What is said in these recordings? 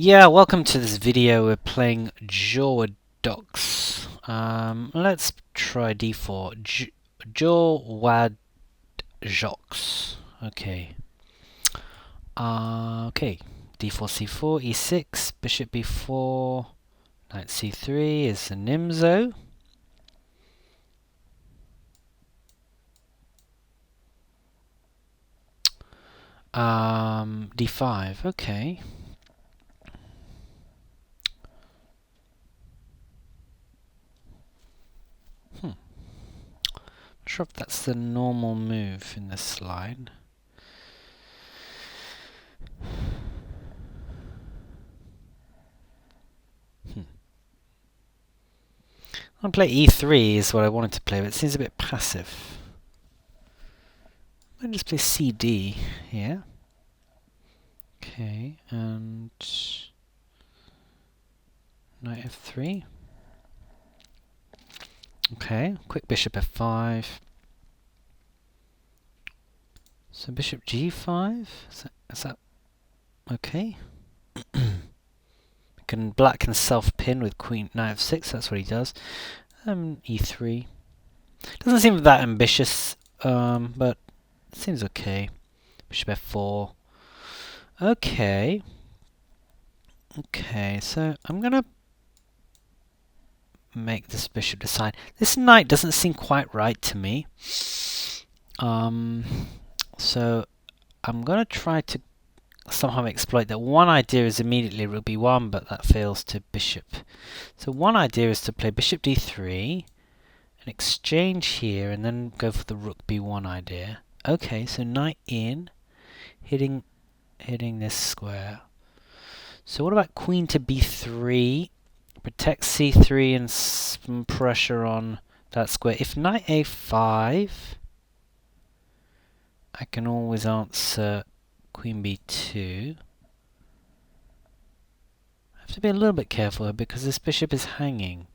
Yeah, welcome to this video. We're playing jawadxox. Let's try d4. Jawadxox. Okay. Okay. d4, c4, e6, bishop b4, knight c3 is the nimzo. d5. Okay. Not sure if that's the normal move in this slide. I'll play e3 is what I wanted to play, but it seems a bit passive. I'll just play cd here. Okay, and knight f3. Okay, quick bishop f5. So bishop g5. Is that okay? Black can self-pin with queen knight f6. That's what he does. E3. Doesn't seem that ambitious, but it seems okay. Bishop f4. Okay. Okay, so I'm gonna make this bishop decide. This knight doesn't seem quite right to me. So I'm gonna try to somehow exploit that. One idea is immediately rook b1, but that fails to bishop. So one idea is to play bishop d3, and exchange here, and then go for the rook b1 idea. Okay, so knight in, hitting this square. So what about queen to b3? Protect c3 and some pressure on that square. If knight a5, I can always answer queen b2. I have to be a little bit careful here because this bishop is hanging.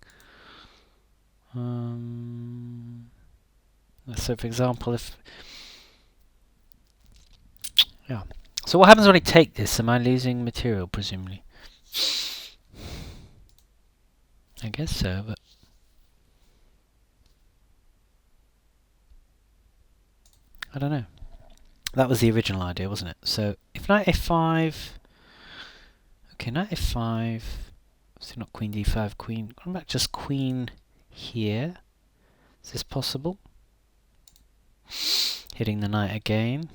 So for example, if... Yeah. So what happens when I take this? Am I losing material, presumably? I guess so, but... I don't know. That was the original idea, wasn't it? So if knight a5... Okay, knight a5... So not queen d5, queen... What about just queen here? Is this possible? Hitting the knight again.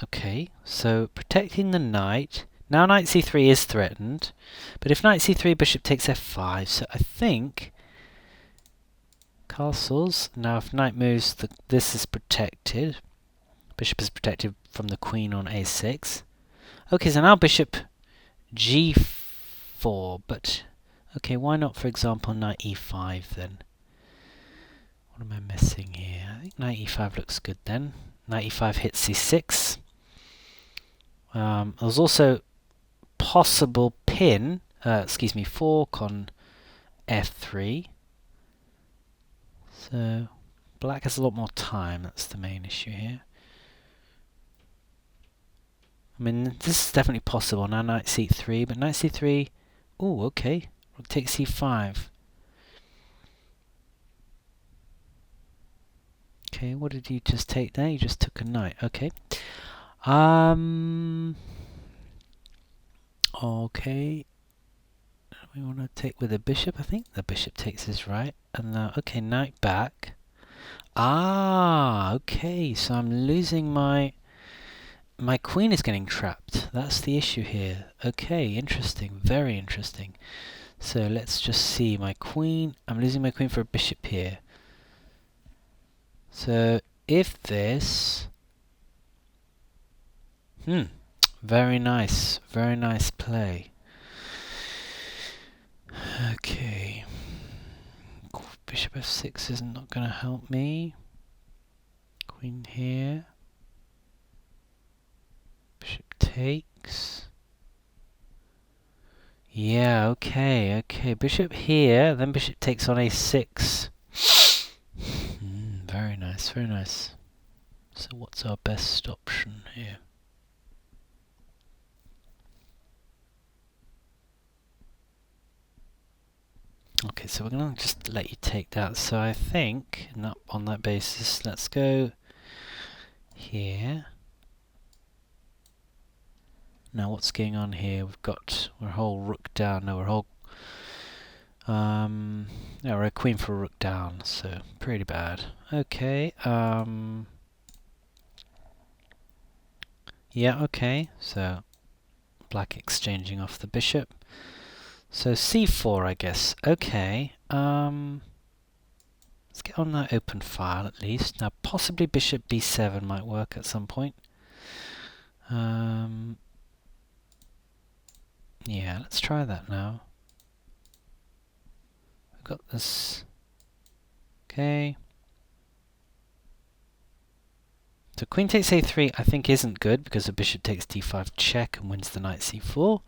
Okay, so protecting the knight. Now knight c3 is threatened, but if knight c3, bishop takes f5. So I think castles. Now if knight moves, this is protected. Bishop is protected from the queen on a6. Okay, so now bishop g4, but okay, why not, for example, knight e5 then? What am I missing here? I think knight e5 looks good then. Knight e5 hits c6. There's also possible pin, fork on f3. So black has a lot more time. That's the main issue here. I mean, this is definitely possible. Now knight c3, but knight c3... Ooh, okay. Rook takes c5. Okay, what did you just take there? You just took a knight. Okay. Okay. We want to take with a bishop, I think. The bishop takes his right. And now, okay, knight back. Ah, okay. So I'm losing my queen is getting trapped. That's the issue here. Okay, interesting. Very interesting. So let's just see. My queen, I'm losing my queen for a bishop here. So if this... very nice. Very nice play. Okay. Bishop f6 is not going to help me. Queen here. Bishop takes. Yeah, okay. Bishop here, then bishop takes on a6. Very nice, very nice. So what's our best option here? Okay, so we're going to just let you take that. So I think, on that basis, let's go here. Now what's going on here? We're a whole rook down. No, we're a whole... yeah, we're a queen for a rook down, so pretty bad. Okay, yeah, okay, so black exchanging off the bishop. So c4, I guess. Okay, let's get on that open file at least. Now possibly bishop b7 might work at some point. Yeah, let's try that now. We've got this. Okay. So queen takes a3 I think isn't good because the bishop takes d5 check and wins the knight c4.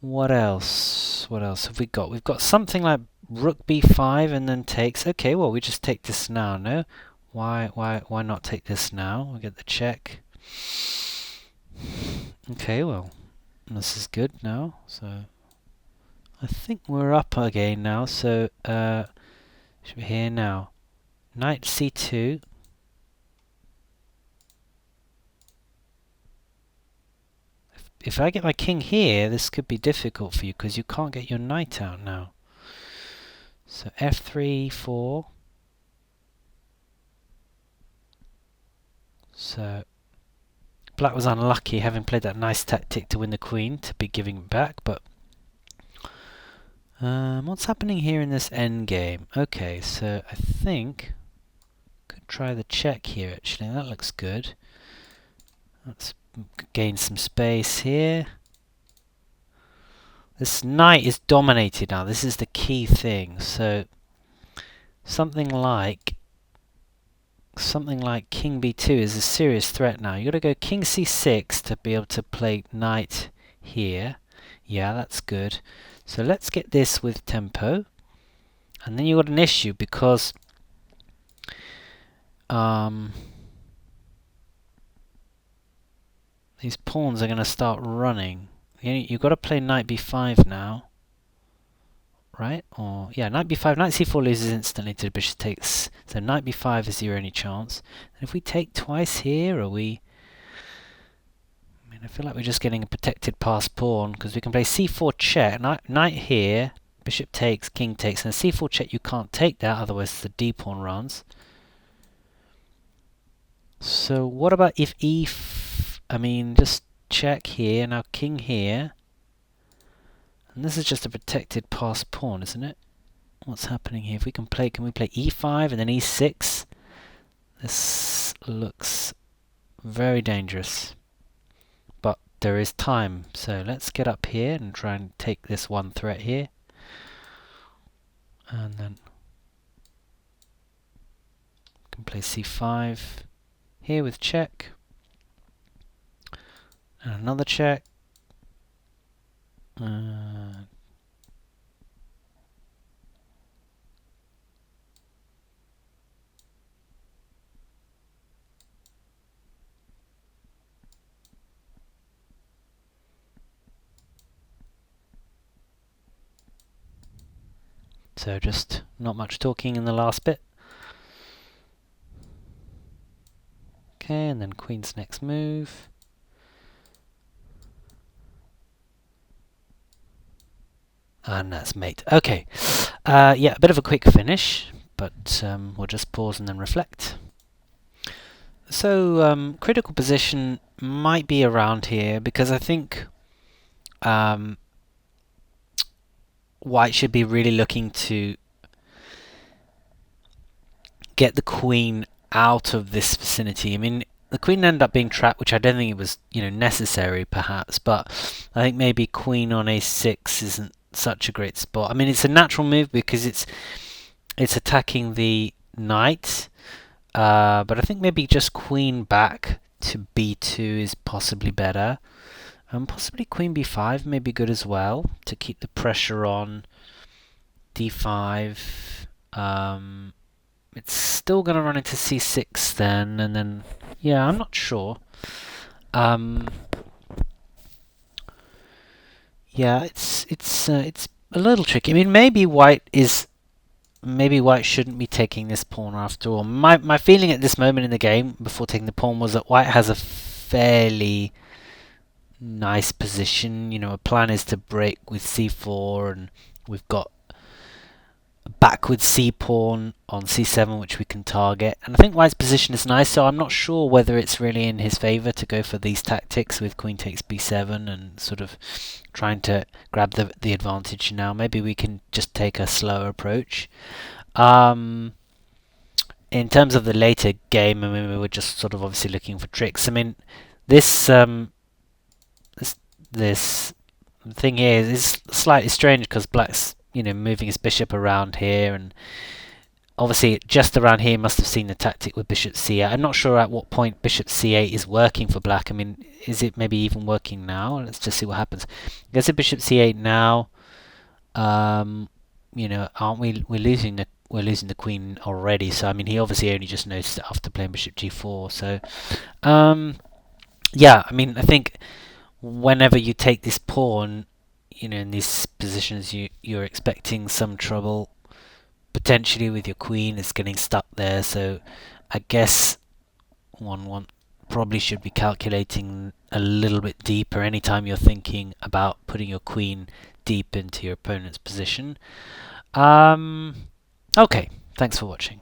What else? What else have we got? We've got something like rook b5 and then takes. Okay, well we just take this now, no? Why not take this now? We get the check. Okay, well this is good now. So I think we're up again now. So should we here now? Knight c2. If I get my king here, this could be difficult for you because you can't get your knight out now. So f3, 4. So black was unlucky having played that nice tactic to win the queen to be giving it back, but what's happening here in this endgame? Okay, so I think could try the check here actually. That looks good. Let's gain some space here. This knight is dominated now. This is the key thing. So something like king b2 is a serious threat now. You've got to go king c6 to be able to play knight here. Yeah, that's good. So let's get this with tempo. And then you've got an issue because these pawns are going to start running. You've got to play knight b5 now. Right? Or yeah, knight b5, knight c4 loses instantly to the bishop takes. So knight b5 is your only chance. And if we take twice here, are we... I mean, I feel like we're just getting a protected passed pawn because we can play c4 check, knight here, bishop takes, king takes, and c4 check you can't take that, otherwise the d pawn runs. So what about if I mean, just check here, now king here. And this is just a protected passed pawn, isn't it? What's happening here? If we can we play e5 and then e6? This looks very dangerous. But there is time. So let's get up here and try and take this one threat here. And then we can play c5 here with check. And another check. So just not much talking in the last bit. Okay, and then queen's next move. And that's mate. Okay, yeah, a bit of a quick finish, but we'll just pause and then reflect. So critical position might be around here because I think white should be really looking to get the queen out of this vicinity. I mean, the queen ended up being trapped, which I don't think it was, necessary perhaps, but I think maybe queen on a6 isn't such a great spot. I mean, it's a natural move because it's attacking the knight, but I think maybe just queen back to b2 is possibly better. Possibly queen b5 may be good as well to keep the pressure on. d5. It's still going to run into c6 then, and then yeah, I'm not sure. Yeah, it's a little tricky. I mean, maybe white shouldn't be taking this pawn after all. My feeling at this moment in the game, before taking the pawn, was that white has a fairly nice position. You know, a plan is to break with c4, and we've got a backward c pawn on c7, which we can target. And I think white's position is nice, so I'm not sure whether it's really in his favour to go for these tactics with queen takes b7 and sort of trying to grab the advantage now. Maybe we can just take a slower approach. In terms of the later game, I mean, we were just sort of obviously looking for tricks. I mean, this this thing here is slightly strange because black's, you know, moving his bishop around here, and obviously just around here must have seen the tactic with bishop c8. I'm not sure at what point bishop c8 is working for black. I mean, is it maybe even working now? Let's just see what happens. There's a bishop c8 now. You know, aren't we're losing the queen already? So I mean, he obviously only just noticed it after playing bishop g4. So yeah, I mean, I think whenever you take this pawn, you know, in these positions, you're expecting some trouble potentially with your queen. It's getting stuck there. So I guess one probably should be calculating a little bit deeper anytime you're thinking about putting your queen deep into your opponent's position. Okay, thanks for watching.